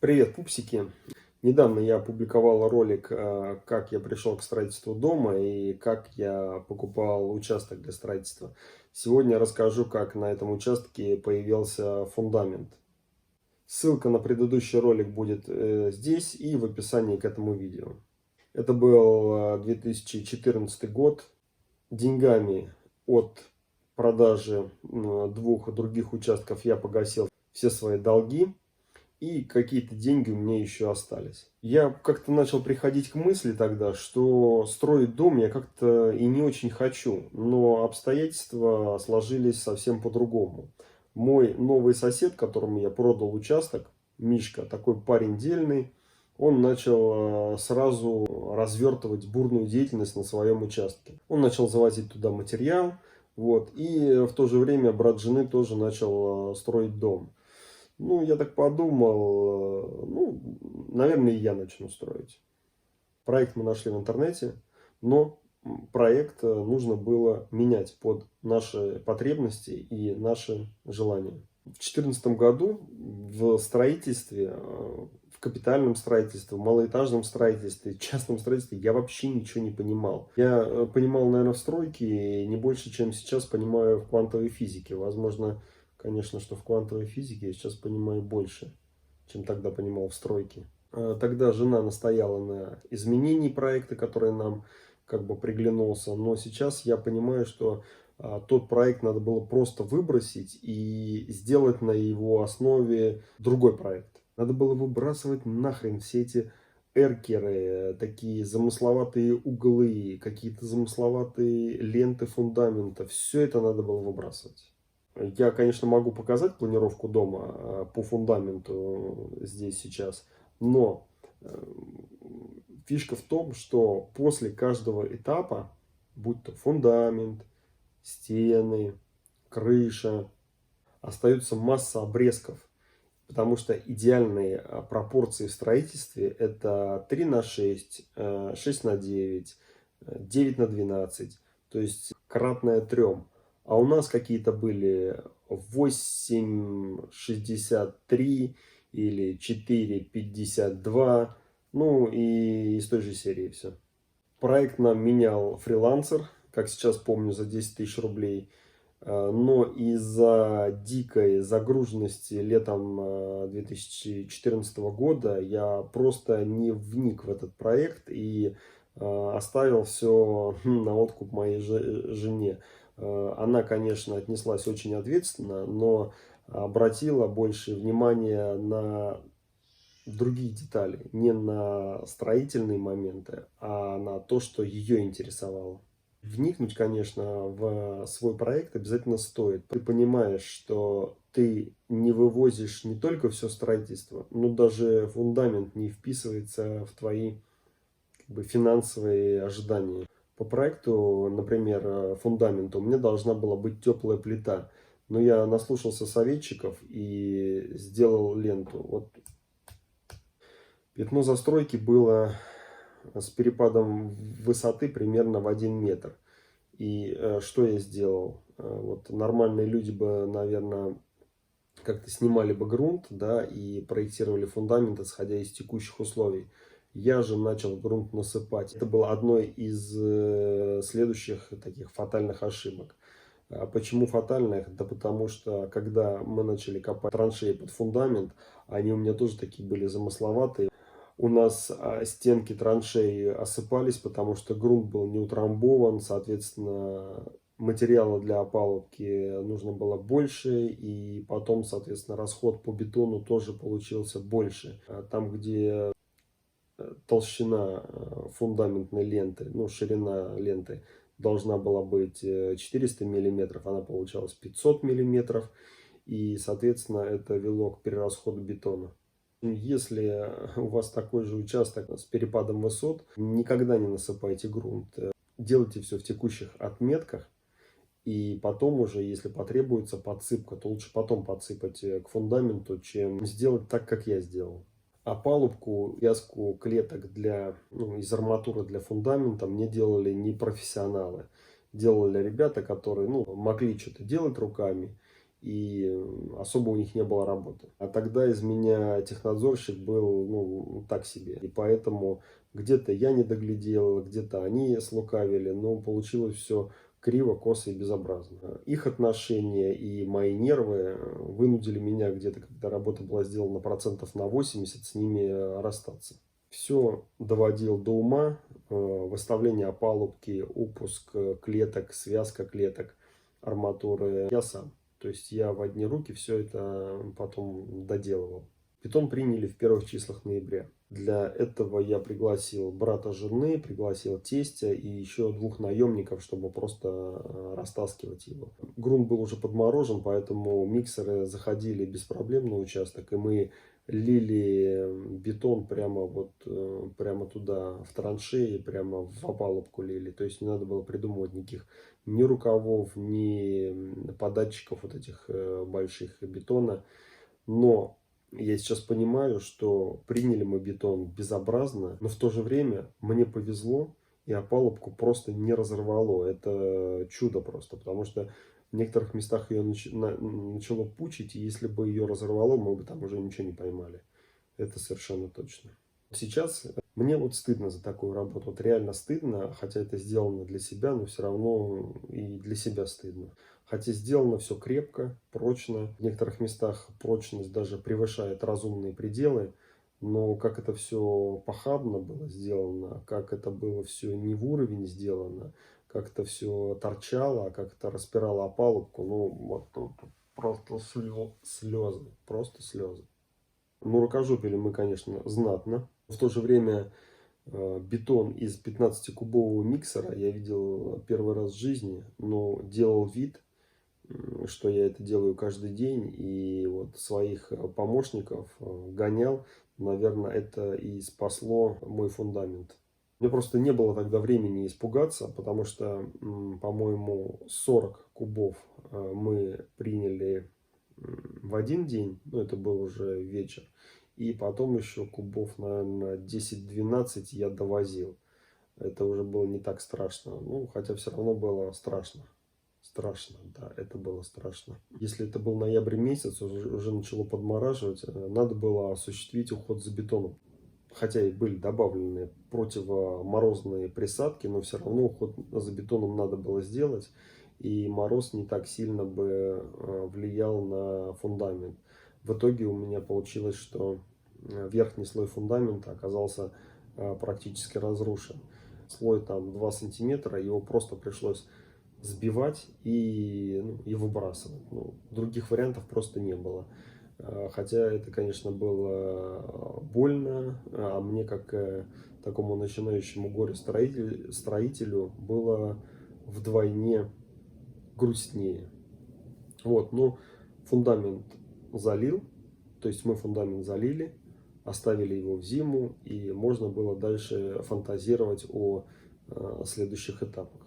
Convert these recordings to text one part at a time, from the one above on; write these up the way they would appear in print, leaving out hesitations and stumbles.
Привет, пупсики! Недавно я опубликовал ролик, как я пришел к строительству дома и как я покупал участок для строительства. Сегодня расскажу, как на этом участке появился фундамент. Ссылка на предыдущий ролик будет здесь и в описании к этому видео. Это был 2014 год. Деньгами от продажи двух других участков я погасил все свои долги. И какие-то деньги у меня еще остались. Я как-то начал приходить к мысли тогда, что строить дом я как-то и не очень хочу. Но обстоятельства сложились совсем по-другому. Мой новый сосед, которому я продал участок, Мишка, такой парень дельный, он начал сразу развертывать бурную деятельность на своем участке. Он начал завозить туда материал. Вот, и в то же время брат жены тоже начал строить дом. Ну, я так подумал, наверное, и я начну строить. Проект мы нашли в интернете, но проект нужно было менять под наши потребности и наши желания. В 2014 году в строительстве, в капитальном строительстве, в малоэтажном строительстве, в частном строительстве я вообще ничего не понимал. Я понимал, наверное, в стройке не больше, чем сейчас понимаю в квантовой физике. Возможно, конечно, что в квантовой физике я сейчас понимаю больше, чем тогда понимал в стройке. Тогда жена настояла на изменении проекта, который нам как бы приглянулся. Но сейчас я понимаю, что тот проект надо было просто выбросить и сделать на его основе другой проект. Надо было выбрасывать нахрен все эти эркеры, такие замысловатые углы, какие-то замысловатые ленты фундамента. Все это надо было выбрасывать. Я, конечно, могу показать планировку дома по фундаменту здесь сейчас, но фишка в том, что после каждого этапа, будь то фундамент, стены, крыша, остается масса обрезков. Потому что идеальные пропорции в строительстве это 3:6, 6:9, 9:12, то есть кратное 3. А у нас какие-то были 8,63 или 4,52. Ну и из той же серии все. Проект нам менял фрилансер, как сейчас помню, за 10 тысяч рублей. Но из-за дикой загруженности летом 2014 года я просто не вник в этот проект и оставил все на откуп моей жене. Она, конечно, отнеслась очень ответственно, но обратила больше внимания на другие детали. Не на строительные моменты, а на то, что ее интересовало. Вникнуть, конечно, в свой проект обязательно стоит. Ты понимаешь, что ты не вывозишь не только все строительство, но даже фундамент не вписывается в твои финансовые ожидания. По проекту, например, фундамента у меня должна была быть теплая плита. Но я наслушался советчиков и сделал ленту. Вот. Пятно застройки было с перепадом высоты примерно в 1 метр. И что я сделал? Вот нормальные люди бы, наверное, как-то снимали бы грунт, да, и проектировали фундамент, исходя из текущих условий. Я же начал грунт насыпать. Это было одной из следующих таких фатальных ошибок. Почему фатальных? Да потому что, когда мы начали копать траншеи под фундамент, они у меня тоже такие были замысловатые. У нас стенки траншеи осыпались, потому что грунт был не утрамбован, соответственно, материала для опалубки нужно было больше, и потом, соответственно, расход по бетону тоже получился больше. Там, где толщина фундаментной ленты, ну, ширина ленты должна была быть 400 миллиметров, она получалась 500 миллиметров, и, соответственно, это вело к перерасходу бетона. Если у вас такой же участок с перепадом высот, никогда не насыпайте грунт. Делайте все в текущих отметках. И потом уже, если потребуется подсыпка, то лучше потом подсыпать к фундаменту, чем сделать так, как я сделал. Опалубку, вязку клеток из арматуры для фундамента мне делали не профессионалы. Делали ребята, которые могли что-то делать руками. и особо у них не было работы. А тогда из меня технадзорщик был, ну, так себе. И поэтому где-то я не доглядел, где-то они слукавили, но получилось все криво, косо и безобразно. Их отношения и мои нервы вынудили меня где-то, когда работа была сделана процентов на 80, с ними расстаться. Все доводил до ума, выставление опалубки, упуск клеток, связка клеток, арматуры я сам. То есть я в одни руки все это потом доделывал. Питон приняли в первых числах ноября. Для этого я пригласил брата жены, пригласил тестя и еще 2 наемников, чтобы просто растаскивать его. Грунт был уже подморожен, поэтому миксеры заходили без проблем на участок, и мы лили бетон прямо туда, в траншеи, прямо в опалубку лили. То есть не надо было придумывать никаких ни рукавов, ни податчиков вот этих больших бетона. Но я сейчас понимаю, что приняли мы бетон безобразно, но в то же время мне повезло, и опалубку просто не разорвало. Это чудо просто, потому что в некоторых местах ее начало пучить, и если бы ее разорвало, мы бы там уже ничего не поймали. Это совершенно точно. Сейчас мне вот стыдно за такую работу. Вот реально стыдно, хотя это сделано для себя, но все равно и для себя стыдно. Хотя сделано все крепко, прочно. В некоторых местах прочность даже превышает разумные пределы. Но как это все похабно было сделано, как это было все не в уровень сделано, как это все торчало, как это распирало опалубку, ну вот тут просто слезы, просто слезы. Ну, рукожопили мы, конечно, знатно. В то же время бетон из 15-кубового миксера я видел первый раз в жизни, но делал вид, что я это делаю каждый день, и вот своих помощников гонял. Наверное, это и спасло мой фундамент. Мне просто не было тогда времени испугаться, потому что, по-моему, 40 кубов мы приняли в один день, ну это был уже вечер, и потом еще кубов, наверное, 10-12 я довозил. Это уже было не так страшно, ну хотя все равно было страшно. Страшно, да, это было страшно. Если это был ноябрь месяц, уже начало подмораживать, надо было осуществить уход за бетоном. Хотя и были добавлены противоморозные присадки, но все равно уход за бетоном надо было сделать. И мороз не так сильно бы влиял на фундамент. В итоге у меня получилось, что верхний слой фундамента оказался практически разрушен. Слой там 2 сантиметра, его просто пришлось сбивать и выбрасывать. Ну, других вариантов просто не было. Хотя это, конечно, было больно, а мне, как такому начинающему горе-строителю, было вдвойне грустнее. Вот, но фундамент залил, то есть мы фундамент залили, оставили его в зиму, и можно было дальше фантазировать о следующих этапах.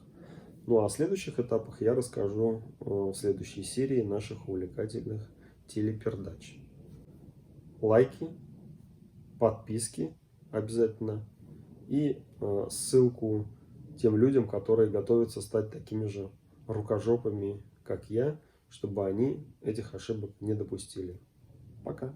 Ну а о следующих этапах я расскажу в следующей серии наших увлекательных телепередач. Лайки, подписки обязательно и ссылку тем людям, которые готовятся стать такими же рукожопами, как я, чтобы они этих ошибок не допустили. Пока.